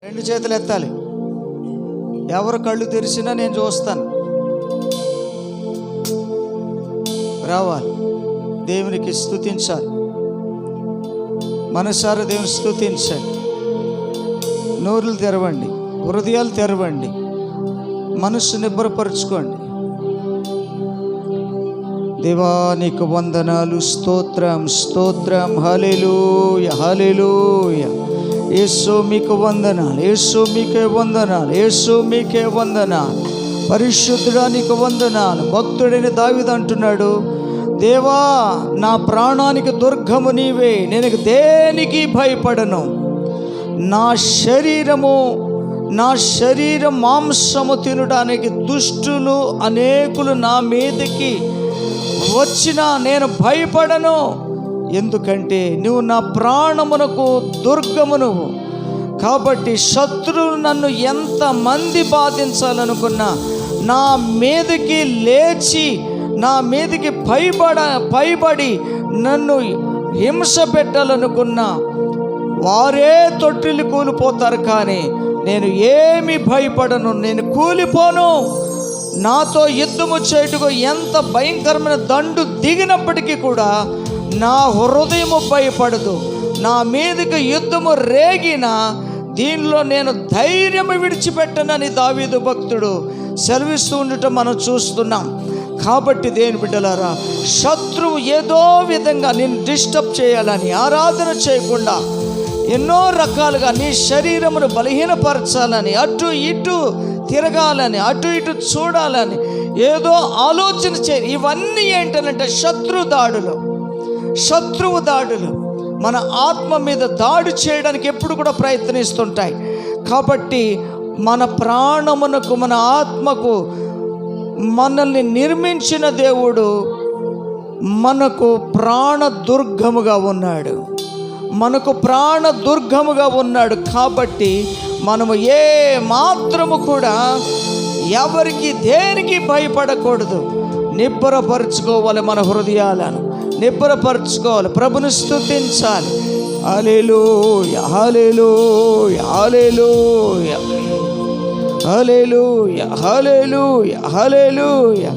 రెండు చేతులు ఎత్తాలి. ఎవరు కళ్ళు తెరిచినా నేను చూస్తాను. రావాలి, దేవునికి స్తుతించాలి. మనసారా దేవుని స్తుతించండి. నోరులు తెరవండి, హృదయాలు తెరవండి, మనస్సు నిబ్బరపరుచుకోండి. దేవా నీకు వందనాలు, స్తోత్రం స్తోత్రం. హల్లెలూయా హల్లెలూయా. యేసు మీకు వందనాలు, యేసు మీకే వందనాలు, యేసు మీకే వందనాలు. పరిశుద్ధుడా నీకు వందనాలు. భక్తుడైన దావీదు అంటున్నాడు, దేవా నా ప్రాణానికి దుర్గము నీవే, నేను దేనికి భయపడను. నా శరీరం మాంసము తినడానికి దుష్టులు అనేకులు నా మీదకి వచ్చినా నేను భయపడను. ఎందుకంటే నువ్వు నా ప్రాణమునకు దుర్గమును. కాబట్టి శత్రువులు నన్ను ఎంతమంది బాధించాలనుకున్నా, నా మీదకి లేచి నా మీదకి పైబడి నన్ను హింస పెట్టాలనుకున్నా వారే తొట్టిల్లి కూలిపోతారు. కానీ నేను ఏమి భయపడను, నేను కూలిపోను. నాతో యుద్ధము చేయుటకు ఎంత భయంకరమైన దండు దిగినప్పటికీ కూడా నా హృదయము భయపడదు. నా మీదకి యుద్ధము రేగిన దీనిలో నేను ధైర్యము విడిచిపెట్టనని దావీదు భక్తుడు సెలవిస్తూ ఉండటం మనం చూస్తున్నాం. కాబట్టి దేని బిడ్డలారా, శత్రువు ఏదో విధంగా నిన్ను డిస్టర్బ్ చేయాలని, ఆరాధన చేయకుండా ఎన్నో రకాలుగా నీ శరీరమును బలహీనపరచాలని, అటు ఇటు తిరగాలని, అటు ఇటు చూడాలని ఏదో ఆలోచన ఇవన్నీ ఏంటంటే శత్రువు దాడులు మన ఆత్మ మీద దాడి చేయడానికి ఎప్పుడు కూడా ప్రయత్నిస్తుంటాయి. కాబట్టి మన ప్రాణమునకు, మన ఆత్మకు మనల్ని నిర్మించిన దేవుడు మనకు ప్రాణదుర్గముగా ఉన్నాడు, మనకు ప్రాణదుర్గముగా ఉన్నాడు. కాబట్టి మనము ఏ మాత్రము కూడా ఎవరికి దేనికి భయపడకూడదు. నిబ్బరపరుచుకోవాలి, మన హృదయాలను నిబ్బరపరుచుకోవాలి, ప్రభుని స్తుతించాలి. హల్లెలూయా హల్లెలూయా హల్లెలూయా హల్లెలూయా హల్లెలూయా హల్లెలూయా.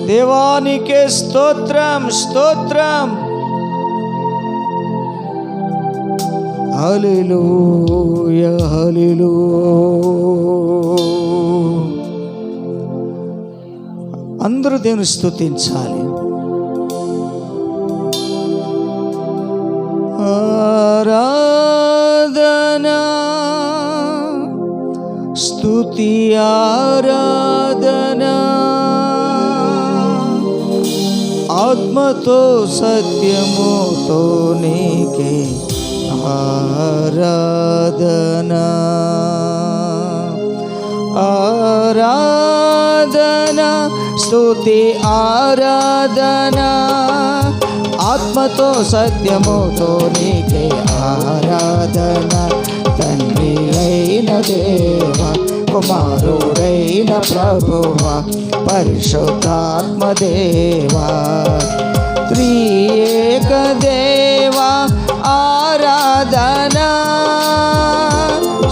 దేవానికే స్తోత్రం స్తోత్రం. హల్లెలూయా హల్లెలూయా. అందరూ దేవుని స్తుతించాలి. ఆరాధనా స్తుతి ఆరాధనా, ఆత్మతో సత్యముతో నీకే ఆరాధనా. ఆరాధనా స్తుతి ఆరాధనా, ఆత్మతో సత్యముతో నీకే ఆరాధనా. తండ్రి అయిన దేవా, కుమారుడైన ప్రభువా, పరిశుద్ధాత్మ దేవా, త్రియేక దేవా ఆరాధనా.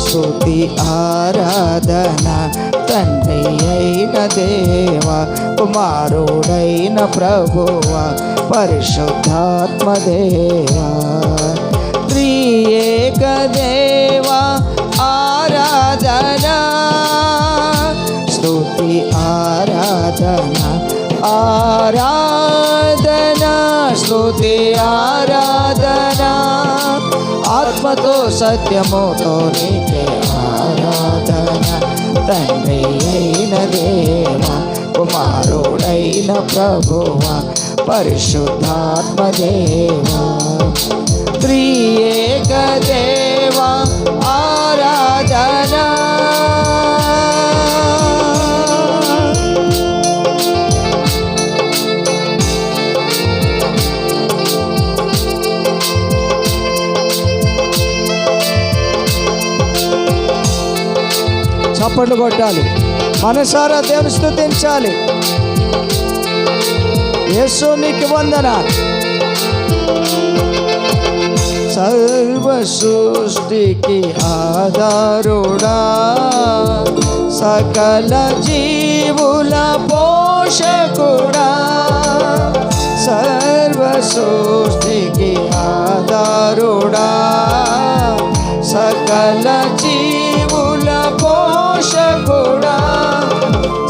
స్తుతి ఆరాధనా. తండ్రి అయిన దేవా, కుమారుడైన ప్రభువా, పరిశుద్ధాత్మ దేవా, త్రియేక దేవా ఆరాధనా. స్తుతి ఆరాధనా ఆరాధనా స్తుతి ఆరాధనా, ఆత్మతో సత్యముతో నీకే ఆరాధనా. తండ్రి అయిన దేవా, కుమారుడైన ప్రభువా, పరిశుద్ధాత్మ దేవా, త్రియేక దేవా ఆరాధనా. చప్పట్లు కొట్టాలి, మనసారా దేవుని స్తుతించాలి. యేసు నీకు వందనాలు. సర్వ సృష్టికి ఆధారుడా, సకల జీవుల పోషకుడా, సర్వ సృష్టికి ఆధారుడా, సకల జీవుల పోషకుడా,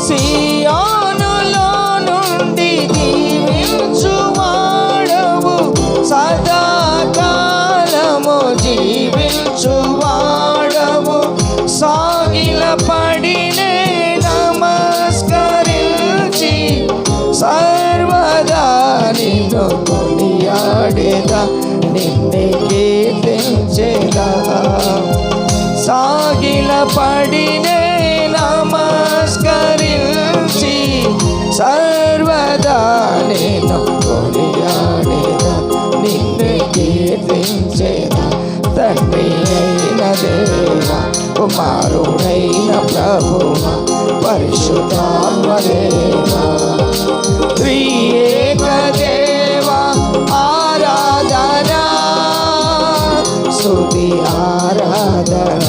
సియోనులో నుండి దీవించువాడవు, సదాకాలము జీవించువాడవు, సాగిలపడినే నమస్కరించి సర్వదా నిన్ను కొనియాడేదా, నిన్నే కీర్తించేదా, సాగిలపడినే నమస్కరించి సర్వదా నిన్ను కొనియాడేదా, నిన్నే కీర్తించేదా. తండ్రి అయిన దేవా, కుమారుడైన ప్రభువా, పరిశుద్ధాత్మ దేవా, త్రియేక దేవా ఆరాధనా, స్తుతి ఆరాధన.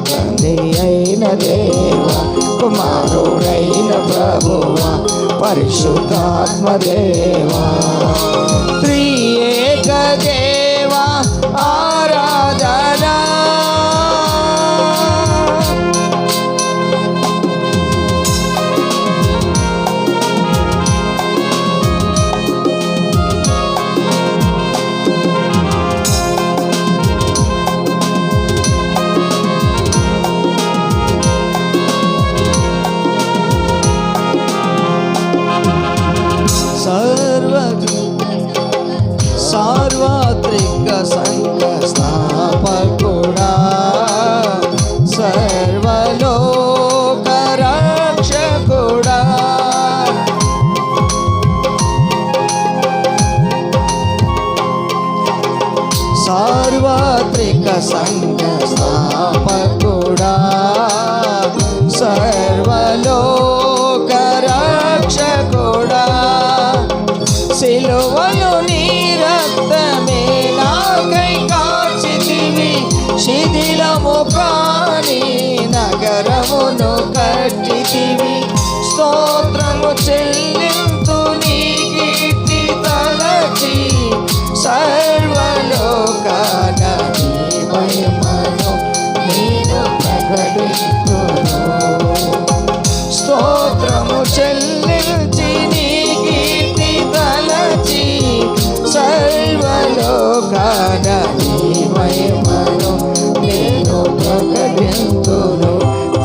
తండ్రి అయిన దేవా, కుమారుడైన ప్రభువా, పరిశుద్ధాత్మ దేవా, త్రియేక దేవా ఆరాధనా. సార్వత్రిక సంఘ స్థాపకుడా, సర్వలోక రక్షకుడా, సార్వత్రిక సంఘ స్థాపకుడా, సర్వలోక రక్షకుడా, సిలువలో నీ రక్తమే నాకై కార్చితివి, శిథిలము కాని నగరమును కట్టితివి, స్తోత్రము చెల్లింతు నీ కీర్తి తలచి, సర్వలోకాన నీ మహిమను నేను ప్రకటింతును, స్తోత్రము చెల్లించి నీ కీర్తి తలచి, సర్వలోకాన నీ మహిమను నేను ప్రకటింతును.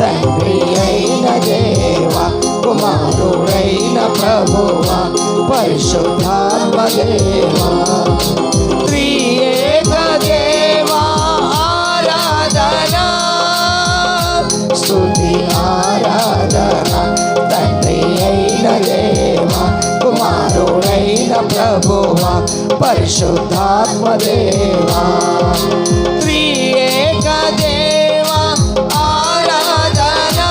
తండ్రి అయిన దేవా, కుమారుడైన ప్రభువా, పరిశుద్ధాత్మ దేవా, త్రియేక దేవా ఆరాధనా, స్తుతి ఆరాధన. తండ్రి అయిన దేవా, కుమారుడైన ప్రభువా, పరిశుద్ధాత్మ దేవా, త్రియేక దేవా ఆరాధనా.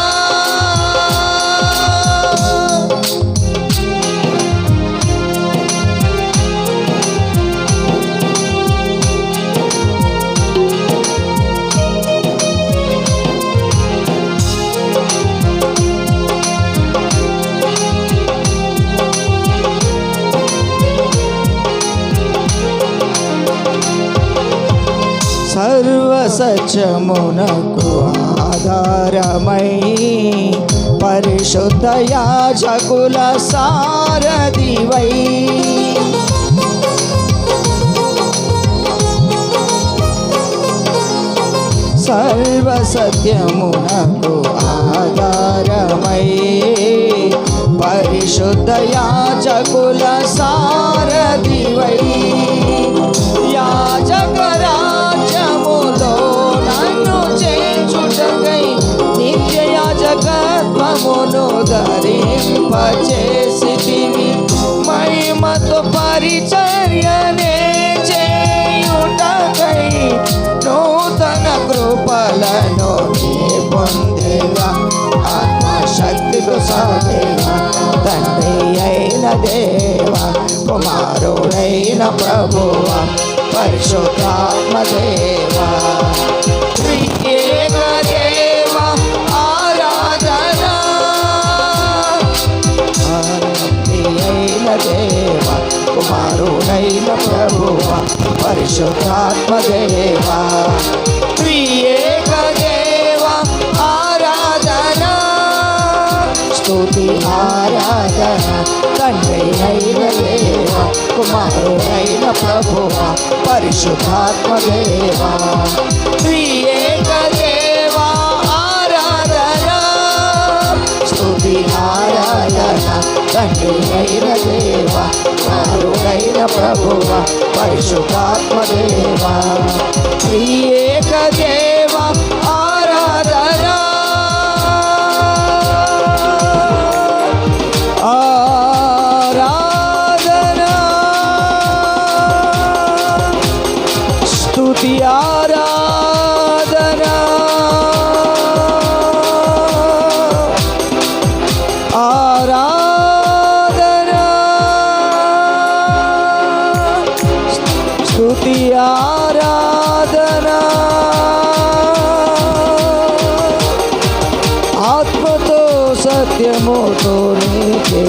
సర్వ సత్యమునకు ఆధారమై, పరిశుద్ధ యాజకుల సారథివై, సర్వ సత్యమునకు ఆధారమై, పరిశుద్ధ యాజకుల సారథివై, యాజక రాజ్యములో నన్ను చేర్చుటకై నిత్య యాజకత్వమును ధరింపచేసితివి, మహిమతో పరిచర్యనే చేయుటకై నూతన కృపలను నీ పొందేగా, ఆత్మశక్తితో సాగేగా. తండ్రి అయిన దేవా, కుమారుడైన ప్రభువా, పరిశుద్ధాత్మదేవా త్రియేక దేవ ఆరాధన అయిన దేవ కుమారుడైన ప్రభువ పరిశుద్ధాత్మదేవా త్రియేక దేవ ఆరాధన స్తుతి ఆరాధన తండ్రి అయిన దేవ కుమారుడైన ప్రభువ పరిశుద్ధాత్మదేవా త్రియేక దేవ ఆరాధన స్తుతి ఆరాధన తండ్రి అయిన దేవ కుమారుడైన ప్రభువ పరిశుద్ధాత్మదేవా త్రియేక దేవ ఆరాధన ఆరాధన స్తుతి ఆరాధన ఆరాధన స్తుతి ఆరాధన ఆత్మతో సత్యముతో నీకే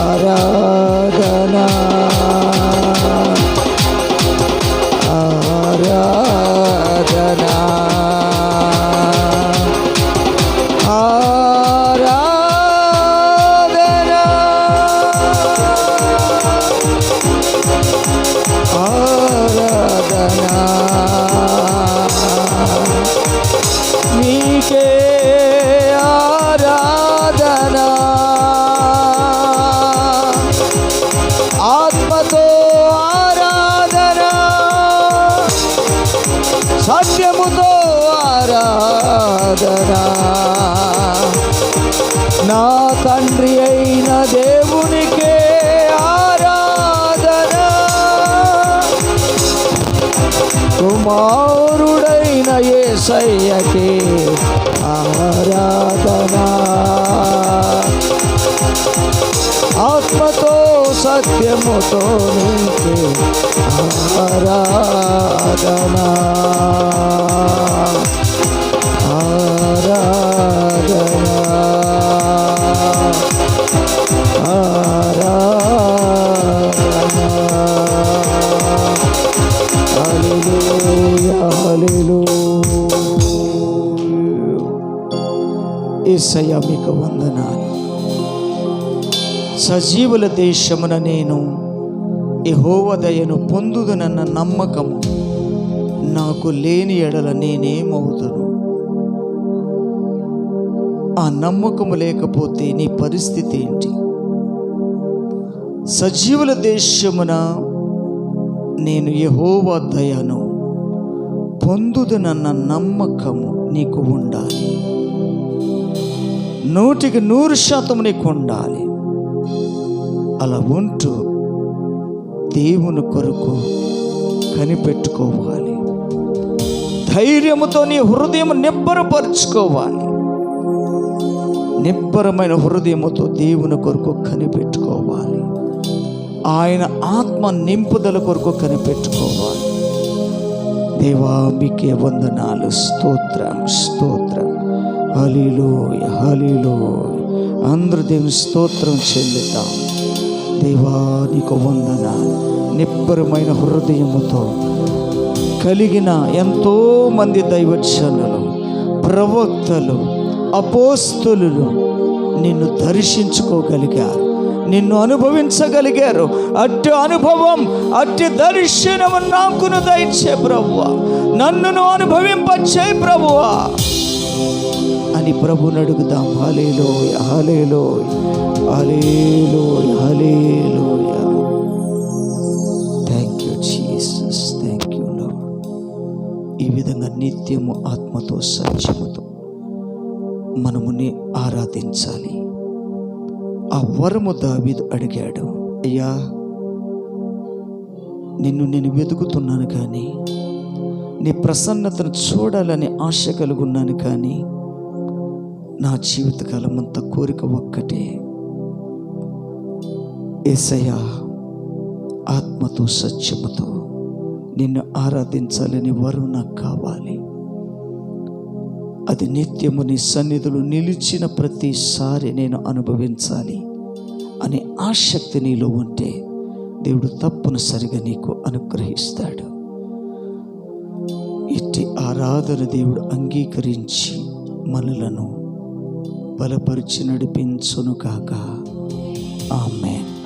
ఆరాధన ఆరాధన ఆరాధన ఆరాధన నీకే ఆరాధన ఆత్మతో ఆరాధన సత్యముతో ఆరాధన నా తండ్రి అయిన దేవునికే ఆరాధన కుమారుడైన యేసయ్యకే ఆరాధన ఆత్మతో సత్యముతో నీకే ఆరాధన ఆరాధన ఆరాధన హల్లెలూయా హల్లెలూయా యేసయ్యా మీకు వందనాలు. సజీవుల దేశమున నేను యెహోవా దయను పొందుదునన్న నమ్మకము నాకు లేని ఎడల నేనేమవుదును? ఆ నమ్మకము లేకపోతే నీ పరిస్థితి ఏంటి? సజీవుల దేశమున నేను యెహోవా దయను పొందుదునన్న నమ్మకము నీకు ఉండాలి. 100% నీకు ఉండాలి. అలా ఉంటూ దేవుని కొరకు కనిపెట్టుకోవాలి. ధైర్యముతో నీ హృదయం నిబ్బరపరుచుకోవాలి. నిబ్బరమైన హృదయముతో దేవుని కొరకు కనిపెట్టుకోవాలి. ఆయన ఆత్మ నింపుదల కొరకు కనిపెట్టుకోవాలి. దేవా మీకే వందనాలు, స్తోత్రం స్తోత్రం. హల్లెలూయా హల్లెలూయా. అందరూ దేవుని స్తోత్రం చెల్లిద్దాం. దేవా నీకు వందనాలు. నిబ్బరమైన హృదయముతో కలిగిన ఎంతోమంది దైవజనులు, ప్రవక్తలు, అపోస్తులు నిన్ను దర్శించుకోగలిగారు, నిన్ను అనుభవించగలిగారు. అట్టి అనుభవం, అట్టి దర్శనం నాకును దయచే ప్రభువా, నన్నును అనుభవింపచే ప్రభువా అని ప్రభుని అడుగుదాం. Hallelujah hallelujah hallelujah hallelujah. Thank you Jesus, thank you Lord. ఈ విధంగా నిత్యము ఆత్మతో సత్యముతో మనముని ఆరాధించాలి. ఆ వరము దావీదు అడిగాడు, అయ్యా నిన్ను నేను వెతుకుతున్నాను, కానీ నీ ప్రసన్నతను చూడాలని ఆశ కలుగున్నాను, కానీ నా జీవితకాలం అంతా కోరిక ఒక్కటే, యేసయ్యా ఆత్మతో సత్యముతో నిన్ను ఆరాధించాలని వరం నాకు కావాలి. అది నిత్యము నీ సన్నిధిలో నిలిచిన ప్రతిసారి నేను అనుభవించాలి అనే ఆసక్తి నీలో ఉంటే దేవుడు తప్పనిసరిగా నీకు అనుగ్రహిస్తాడు. ఇట్టి ఆరాధన దేవుడు అంగీకరించి మనలను బలపరిచి నడిపించును కాక. ఆమేన్.